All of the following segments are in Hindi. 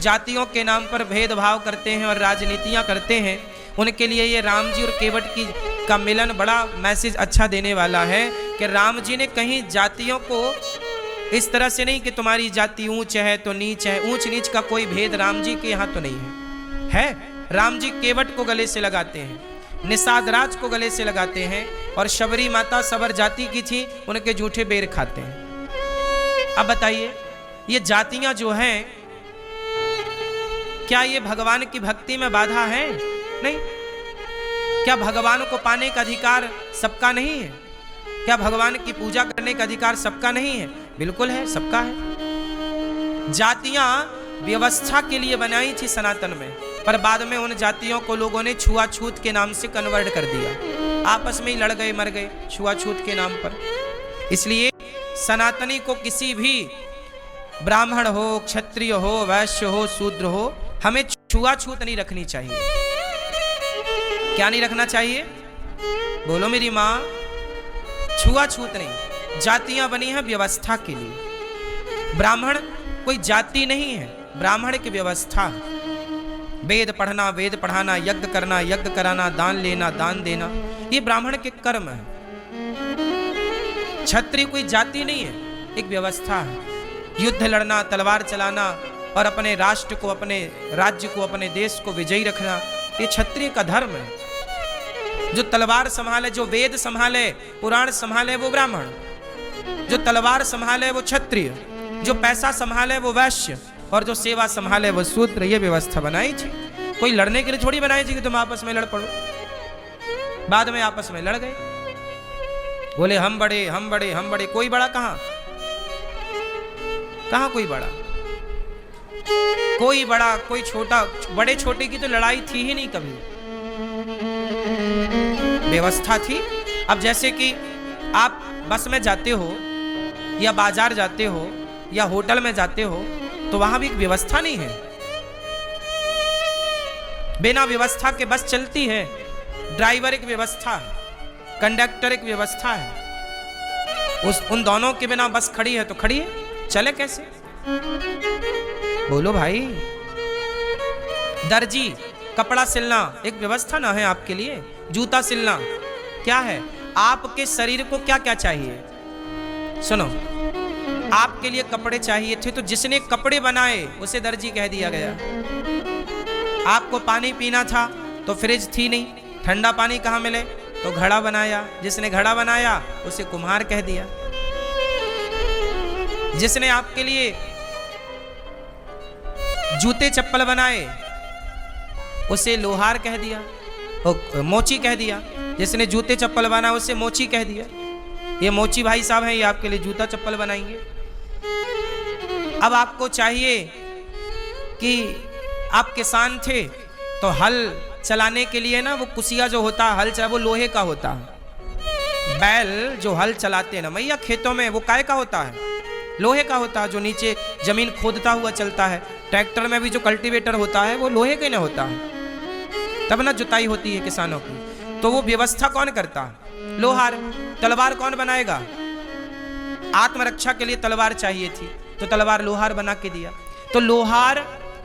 जातियों के नाम पर भेदभाव करते हैं और राजनीतियां करते हैं, उनके लिए ये राम जी और केवट की का मिलन बड़ा मैसेज अच्छा देने वाला है कि राम जी ने कहीं जातियों को इस तरह से नहीं कि तुम्हारी जाति ऊंच है तो नीच है, ऊंच नीच का कोई भेद राम जी के यहाँ तो नहीं है। राम जी केवट को गले से लगाते हैं, निषाद राज को गले से लगाते हैं, और शबरी माता सबर जाति की थी, उनके जूठे बेर खाते हैं। अब बताइए, ये जातियां जो हैं, क्या ये भगवान की भक्ति में बाधा है? नहीं। क्या भगवान को पाने का अधिकार सबका नहीं है? क्या भगवान की पूजा करने का अधिकार सबका नहीं है? बिल्कुल है, सबका है। जातियां व्यवस्था के लिए बनाई थी सनातन में, पर बाद में उन जातियों को लोगों ने छुआछूत के नाम से कन्वर्ट कर दिया, आपस में ही लड़ गए, मर गए छुआछूत के नाम पर। इसलिए सनातनी को किसी भी ब्राह्मण हो, क्षत्रिय हो, वैश्य हो, शूद्र हो, हमें छुआछूत नहीं रखनी चाहिए। क्या नहीं रखना चाहिए? बोलो मेरी माँ। छुआछूत नहीं। जातियां बनी हैं व्यवस्था के लिए। ब्राह्मण कोई जाति नहीं है, ब्राह्मण की व्यवस्था। वेद पढ़ना, वेद पढ़ाना, यज्ञ करना, यज्ञ कराना, दान लेना, दान देना, ये ब्राह्मण के कर्म है। क्षत्रिय कोई जाति नहीं है, एक व्यवस्था है। युद्ध लड़ना, तलवार चलाना और अपने राष्ट्र को, अपने राज्य को, अपने देश को विजयी रखना, ये क्षत्रिय का धर्म है। जो तलवार संभाले, जो वेद संभाले, पुराण संभाले, वो ब्राह्मण। जो तलवार संभाले वो क्षत्रिय, जो पैसा संभाले वो वैश्य, और जो सेवा संभाले वो शूद्र। ये व्यवस्था बनाई थी। कोई लड़ने के लिए थोड़ी बनाई थी कि तुम आपस में लड़ पड़ो। बाद में आपस में लड़ गए, बोले हम बड़े, हम बड़े, हम बड़े। कोई बड़ा कहां? कहां कोई बड़ा? कोई बड़ा, कोई छोटा। बड़े छोटे की तो लड़ाई थी ही नहीं कभी, व्यवस्था थी। अब जैसे कि आप बस में जाते हो या बाजार जाते हो या होटल में जाते हो, तो वहां भी एक व्यवस्था नहीं है। बिना व्यवस्था के बस चलती है। ड्राइवर एक व्यवस्था है, कंडक्टर एक व्यवस्था है। उन दोनों के बिना बस खड़ी है तो खड़ी है, चले कैसे? बोलो भाई। दर्जी कपड़ा सिलना एक व्यवस्था ना है आपके लिए? जूता सिलना क्या है? आपके शरीर को क्या क्या चाहिए? सुनो, आपके लिए कपड़े चाहिए थे, तो जिसने कपड़े बनाए उसे दर्जी कह दिया गया। आपको पानी पीना था तो फ्रिज थी नहीं, ठंडा पानी कहाँ मिले? तो घड़ा बनाया, जिसने घड़ा बनाया उसे कुम्हार कह दिया। जिसने आपके लिए जूते चप्पल बनाए उसे लोहार कह दिया, मोची कह दिया। जिसने जूते चप्पल बनाया उसे मोची कह दिया। ये मोची भाई साहब हैं, ये आपके लिए जूता चप्पल बनाएंगे। अब आपको चाहिए कि आप किसान थे तो हल चलाने के लिए ना, वो कुसिया जो होता है, हल चला, वो लोहे का होता है। बैल जो हल चलाते हैं ना मैया खेतों में, वो काय का होता है? लोहे का होता है, जो नीचे जमीन खोदता हुआ चलता है। ट्रैक्टर में भी जो कल्टीवेटर होता है वो लोहे का ना होता है, तब ना जुताई होती है किसानों की। तो वो व्यवस्था कौन करता है? लोहार। तलवार कौन बनाएगा? आत्मरक्षा के लिए तलवार चाहिए थी, तो तलवार लोहार बना के दिया। तो लोहार,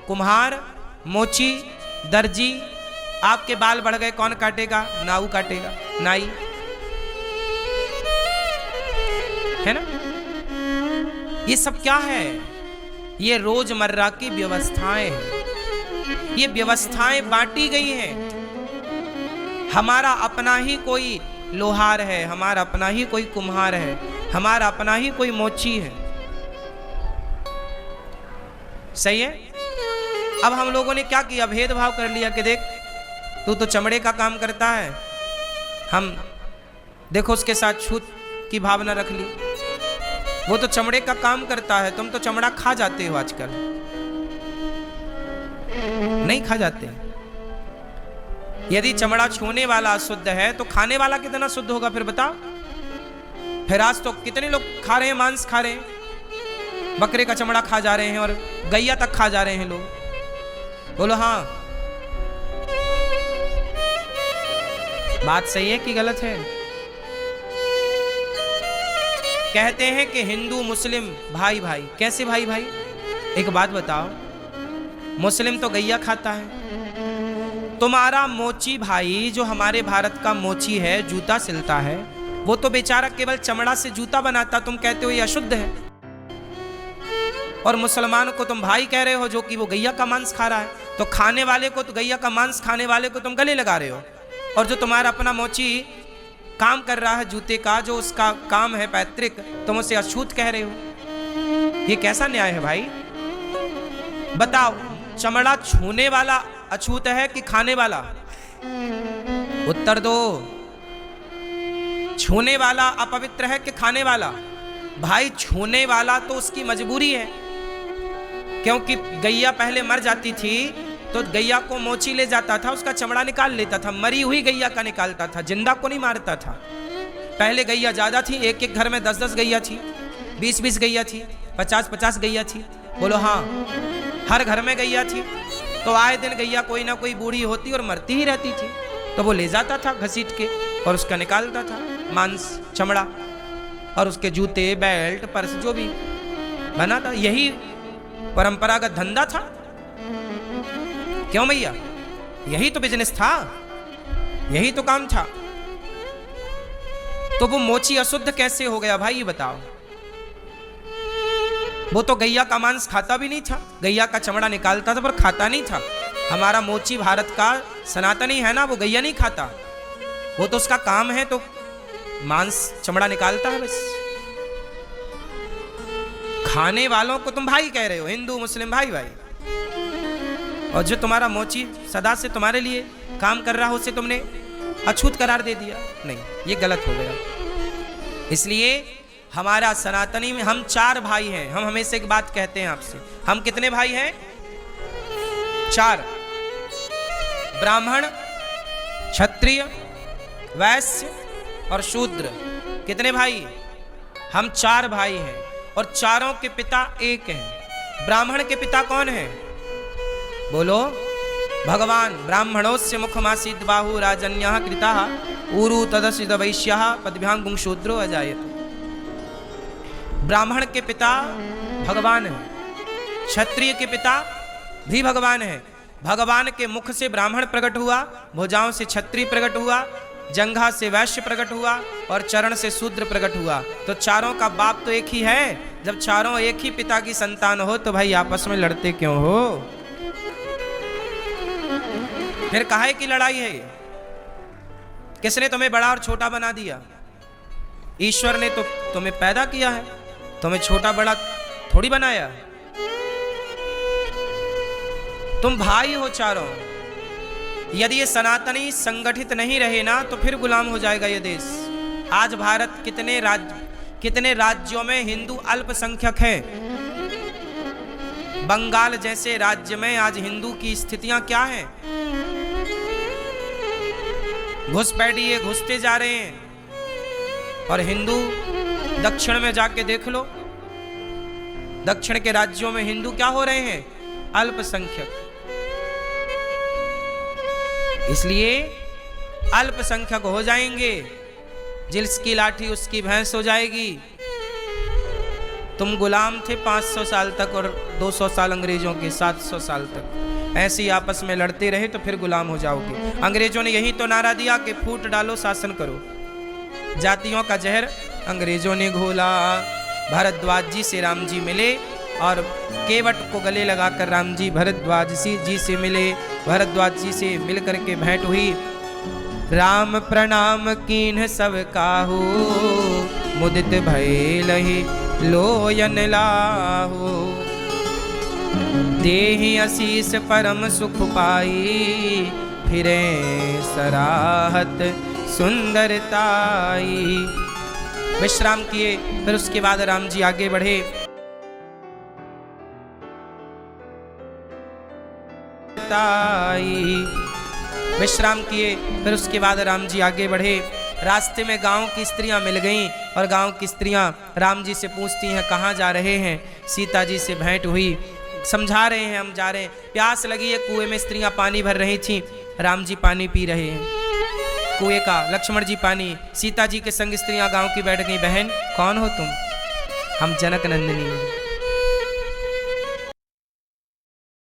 कुम्हार, मोची, दर्जी। आपके बाल बढ़ गए, कौन काटेगा? नाऊ काटेगा, नाई, है ना? ये सब क्या है? ये रोजमर्रा की व्यवस्थाएं हैं। ये व्यवस्थाएं बांटी गई हैं। हमारा अपना ही कोई लोहार है, हमारा अपना ही कोई कुम्हार है, हमारा अपना ही कोई मोची है। सही है? अब हम लोगों ने क्या किया? भेदभाव कर लिया कि देख तू तो चमड़े का काम करता है, हम देखो उसके साथ छूत की भावना रख ली। वो तो चमड़े का काम करता है, तुम तो चमड़ा खा जाते हो। आजकल नहीं खा जाते। यदि चमड़ा छूने वाला शुद्ध है तो खाने वाला कितना शुद्ध होगा फिर बताओ? फिर आज तो कितने लोग खा रहे हैं, मांस खा रहे हैं, बकरे का चमड़ा खा जा रहे हैं और गैया तक खा जा रहे हैं लोग। बोलो हाँ, बात सही है कि गलत है? कहते हैं कि हिंदू मुस्लिम भाई भाई। कैसे भाई भाई? एक बात बताओ, मुस्लिम तो गैया खाता है। तुम्हारा मोची भाई जो हमारे भारत का मोची है, जूता सिलता है, वो तो बेचारा केवल चमड़ा से जूता बनाता, तुम कहते हो ये अशुद्ध है। और मुसलमान को तुम भाई कह रहे हो जो कि वो गैया का मांस खा रहा है, तो खाने वाले को, तो गैया का मांस खाने वाले को तुम गले लगा रहे हो। और जो तुम्हारा अपना मोची काम कर रहा है जूते का, जो उसका काम है पैतृक, तुम उसे अछूत कह रहे हो। ये कैसा न्याय है भाई? बताओ, चमड़ा छूने वाला अछूत है कि खाने वाला? उत्तर दो। छूने वाला अपवित्र है कि खाने वाला? भाई छूने वाला तो उसकी मजबूरी है, क्योंकि गैया पहले मर जाती थी तो गैया को मोची ले जाता था, उसका चमड़ा निकाल लेता था, मरी हुई गैया का निकालता था, जिंदा को नहीं मारता था। पहले गैया ज्यादा थी, एक एक घर में 10-10 गैया थी, 20-20 गैया थी, 50-50 गैया थी। बोलो हाँ, हर घर में गैया थी। तो आए दिन गैया कोई ना कोई बूढ़ी होती और मरती ही रहती थी, तो वो ले जाता था घसीट के और उसका निकालता था मांस, चमड़ा, और उसके जूते, बेल्ट, पर्स जो भी बना था। यही परंपरागत धंधा था। क्यों भैया? यही तो बिजनेस था, यही तो काम था। तो वो मोची अशुद्ध कैसे हो गया भाई, ये बताओ? वो तो गैया का मांस खाता भी नहीं था, गैया का चमड़ा निकालता था पर खाता नहीं था। हमारा मोची भारत का सनातनी है ना, वो गैया नहीं खाता, वो तो उसका काम है तो मांस चमड़ा निकालता है बस। खाने वालों को तुम भाई कह रहे हो, हिंदू मुस्लिम भाई भाई, और जो तुम्हारा मोची सदा से तुम्हारे लिए काम कर रहा हो उसे तुमने अछूत करार दे दिया। नहीं, ये गलत हो गया। इसलिए हमारा सनातनी में हम 4 भाई हैं। हम हमेशा एक बात कहते हैं आपसे, हम कितने भाई हैं? 4। ब्राह्मण, क्षत्रिय, वैश्य और शूद्र। कितने भाई? हम 4 भाई हैं और चारों के पिता एक हैं। ब्राह्मण के पिता कौन है? बोलो, भगवान। ब्राह्मणोस्य मुखमासीद बाहु राजन्यः कृताः ऊरु तदसिद वैश्यः पदभ्यां पुंशूद्रो अजायत। ब्राह्मण के पिता भगवान है, क्षत्रिय के पिता भी भगवान है। भगवान के मुख से ब्राह्मण प्रकट हुआ, भुजाओं से क्षत्रिय प्रकट हुआ, जंघा से वैश्य प्रकट हुआ और चरण से शूद्र प्रकट हुआ। तो चारों का बाप तो एक ही है। जब चारों एक ही पिता की संतान हो तो भाई आपस में लड़ते क्यों हो? फिर काहे की लड़ाई है? किसने तुम्हें बड़ा और छोटा बना दिया? ईश्वर ने तो तुम्हें पैदा किया है, तुम्हें छोटा बड़ा थोड़ी बनाया। तुम भाई हो चारों। यदि ये सनातनी संगठित नहीं रहे ना तो फिर गुलाम हो जाएगा ये देश। आज भारत कितने राज्यों में हिंदू अल्पसंख्यक है। बंगाल जैसे राज्य में आज हिंदू की स्थितियां क्या हैं? घुसपैठिए घुसते जा रहे हैं। और हिंदू दक्षिण में जाके देख लो, दक्षिण के राज्यों में हिंदू क्या हो रहे हैं? अल्पसंख्यक। इसलिए अल्पसंख्यक हो जाएंगे, जिसकी लाठी उसकी भैंस हो जाएगी। तुम गुलाम थे 500 साल तक और 200 साल अंग्रेजों के, 700 साल तक ऐसे ही आपस में लड़ते रहे तो फिर गुलाम हो जाओगे। अंग्रेजों ने यही तो नारा दिया कि फूट डालो शासन करो। जातियों का जहर अंग्रेजों ने घोला। भरद्वाज जी से राम जी मिले और केवट को गले लगाकर राम जी भरद्वाज जी से मिले। भरद्वाज जी से मिल करके भेंट हुई। राम प्रणाम कीन्ह सब काहू, मुदित भइलहि लोयन लाहू। देहि आशीष परम सुख पाई, फिरे सराहत सुंदरताई। विश्राम किए, फिर उसके बाद राम जी आगे बढ़े। विश्राम किए, फिर उसके बाद राम जी आगे बढ़े। रास्ते में गांव की स्त्रियां मिल गईं और गांव की स्त्रियां राम जी से पूछती हैं कहाँ जा रहे हैं। सीता जी से भेंट हुई, समझा रहे हैं हम जा रहे हैं। प्यास लगी है, कुएं में स्त्रियां पानी भर रही थीं, राम जी पानी पी रहे हैं कुएं का, लक्ष्मण जी पानी। सीता जी के संग स्त्रियां गांव की बैठ गई। बहन कौन हो तुम? हम जनक नंदिनी हैं।